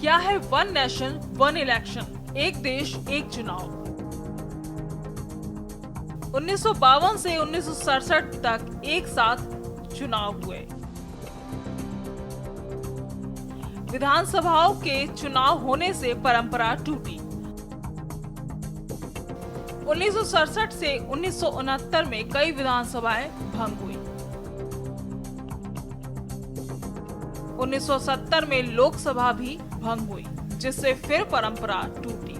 क्या है one nation one election, एक देश एक चुनाव। 1952 से 1967 तक एक साथ चुनाव हुए। विधानसभाओं के चुनाव होने से परंपरा टूटी। 1967 से 1969 में कई विधानसभाएं भंग हुई। 1970 में लोकसभा भी भंग हुई, जिससे फिर परंपरा टूटी।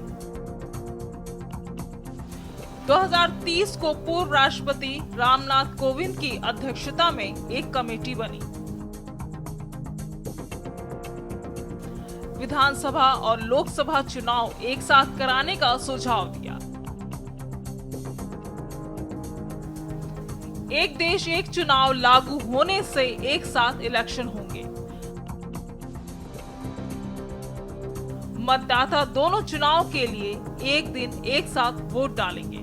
2030 को पूर्व राष्ट्रपति रामनाथ कोविंद की अध्यक्षता में एक कमेटी बनी। विधानसभा और लोकसभा चुनाव एक साथ कराने का सुझाव दिया। एक देश एक चुनाव लागू होने से एक साथ इलेक्शन होंगे। मतदाता दोनों चुनाव के लिए एक दिन एक साथ वोट डालेंगे।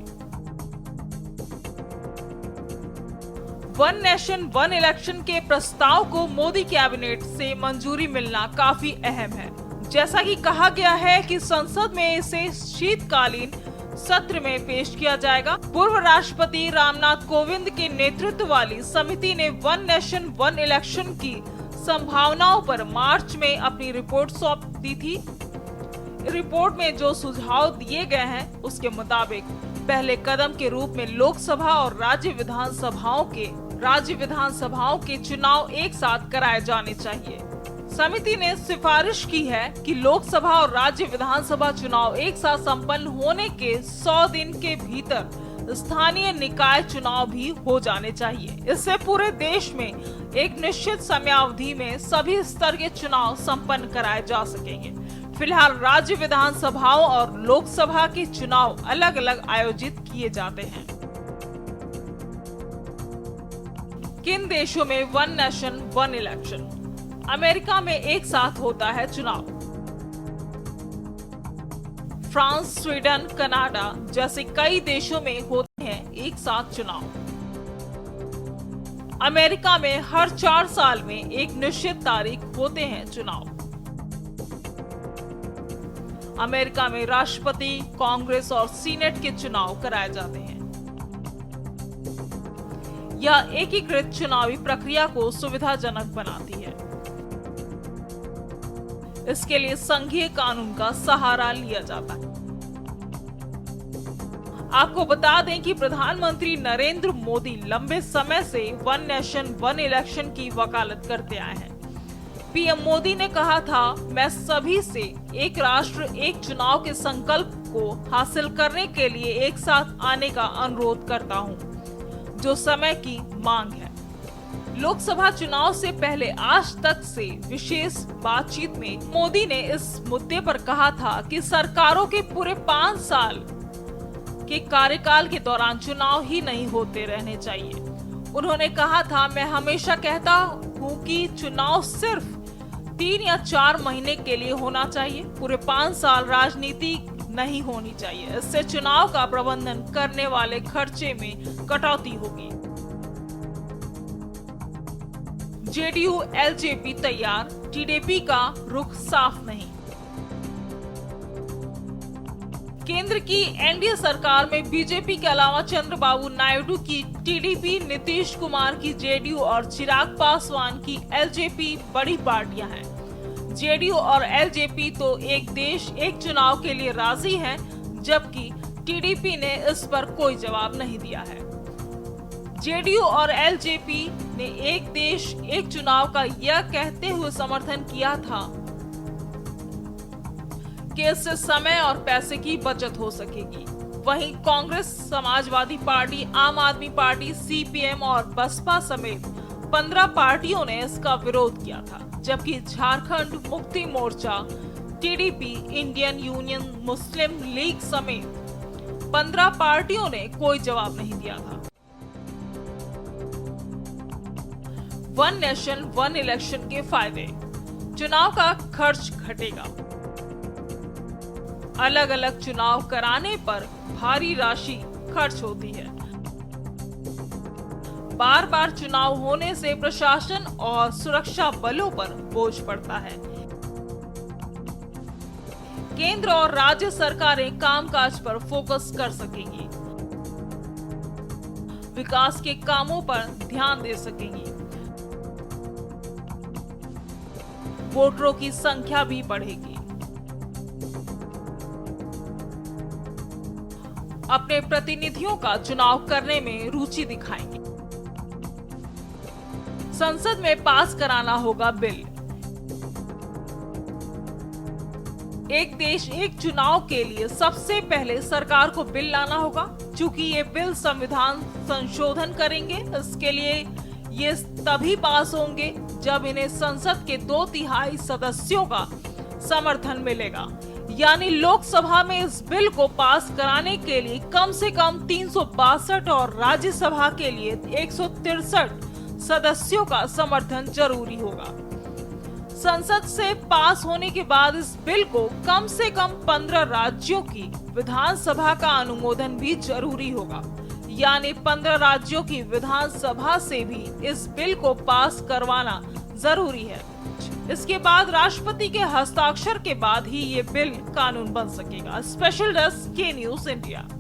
वन नेशन वन इलेक्शन के प्रस्ताव को मोदी कैबिनेट से मंजूरी मिलना काफी अहम है। जैसा कि कहा गया है कि संसद में इसे शीतकालीन सत्र में पेश किया जाएगा। पूर्व राष्ट्रपति रामनाथ कोविंद के नेतृत्व वाली समिति ने वन नेशन वन इलेक्शन की संभावनाओं पर मार्च में अपनी रिपोर्ट सौंप दी थी। रिपोर्ट में जो सुझाव दिए गए हैं उसके मुताबिक पहले कदम के रूप में लोकसभा और राज्य विधानसभाओं के चुनाव एक साथ कराए जाने चाहिए। समिति ने सिफारिश की है कि लोकसभा और राज्य विधानसभा चुनाव एक साथ संपन्न होने के 100 दिन के भीतर स्थानीय निकाय चुनाव भी हो जाने चाहिए। इससे पूरे देश में एक निश्चित समयावधि में सभी स्तर के चुनाव संपन्न कराए जा सकेंगे। फिलहाल राज्य विधानसभाओं और लोकसभा के चुनाव अलग अलग आयोजित किए जाते हैं। किन देशों में one nation one election? America में एक साथ होता है चुनाव। फ्रांस, स्वीडन, कनाडा जैसे कई देशों में होते हैं एक साथ चुनाव। अमेरिका में हर 4 साल में एक निश्चित तारीख होते हैं चुनाव। अमेरिका में राष्ट्रपति, कांग्रेस और सीनेट के चुनाव कराए जाते हैं। यह एकीकृत चुनावी प्रक्रिया को सुविधाजनक बनाती है। इसके लिए संघीय कानून का सहारा लिया जाता है। आपको बता दें कि प्रधानमंत्री नरेंद्र मोदी लंबे समय से वन नेशन वन इलेक्शन की वकालत करते आए हैं। पीएम मोदी ने कहा था, मैं सभी से एक राष्ट्र एक चुनाव के संकल्प को हासिल करने के लिए एक साथ आने का अनुरोध करता हूं, जो समय की मांग है। लोकसभा चुनाव से पहले आज तक से विशेष बातचीत में मोदी ने इस मुद्दे पर कहा था कि सरकारों के पूरे 5 साल के कार्यकाल के दौरान चुनाव ही नहीं होते रहने चाहिए। उन्होंने कहा था, मैं हमेशा कहता हूं कि चुनाव सिर्फ 3 या 4 महीने के लिए होना चाहिए। पूरे 5 साल राजनीति नहीं होनी चाहिए। इससे चुनाव का प्रबंधन करने वाले खर्चे में कटौती होगी। जेडीयू एलजेपी तैयार, टीडीपी का रुख साफ नहीं। केंद्र की एनडीए सरकार में बीजेपी के अलावा चंद्रबाबू नायडू की टीडीपी, नीतीश कुमार की जेडीयू और चिराग पासवान की एलजेपी बड़ी पार्टियां हैं। जेडीयू और एलजेपी तो एक देश एक चुनाव के लिए राजी हैं, जबकि टीडीपी ने इस पर कोई जवाब नहीं दिया है। जेडीयू और एलजेपी ने एक देश एक चुनाव का यह कहते हुए समर्थन किया था कि इससे समय और पैसे की बचत हो सकेगी। वहीं कांग्रेस, समाजवादी पार्टी, आम आदमी पार्टी, सीपीएम और बसपा समेत 15 पार्टियों ने इसका विरोध किया था, जबकि Jharkhand Mukti Morcha, TDP, Indian union मुस्लिम लीग समेत 15 पार्टियों ने कोई जवाब नहीं दिया था। वन नेशन वन इलेक्शन के फायदे: चुनाव का खर्च घटेगा। अलग अलग चुनाव कराने पर भारी राशि खर्च होती है। बार बार चुनाव होने से प्रशासन और सुरक्षा बलों पर बोझ पड़ता है। केंद्र और राज्य सरकारें कामकाज पर फोकस कर सकेंगी, विकास के कामों पर ध्यान दे सकेंगी, वोटरों की संख्या भी बढ़ेगी। अपने प्रतिनिधियों का चुनाव करने में रुचि दिखाएंगे। संसद में पास कराना होगा बिल। एक देश एक चुनाव के लिए सबसे पहले सरकार को बिल लाना होगा। चूंकि ये बिल संविधान संशोधन करेंगे, इसके लिए ये तभी पास होंगे जब इन्हें संसद के 2/3 सदस्यों का समर्थन मिलेगा। यानी लोकसभा में इस बिल को पास कराने के लिए कम से कम 362 और राज्यसभा के लिए 163 सदस्यों का समर्थन जरूरी होगा। संसद से पास होने के बाद इस बिल को कम से कम 15 राज्यों की विधानसभा का अनुमोदन भी जरूरी होगा। यानी 15 राज्यों की विधानसभा से भी इस बिल को पास करवाना जरूरी है। इसके बाद राष्ट्रपति के हस्ताक्षर के बाद ही ये बिल कानून बन सकेगा। स्पेशल डेस्क के न्यूज़ इंडिया।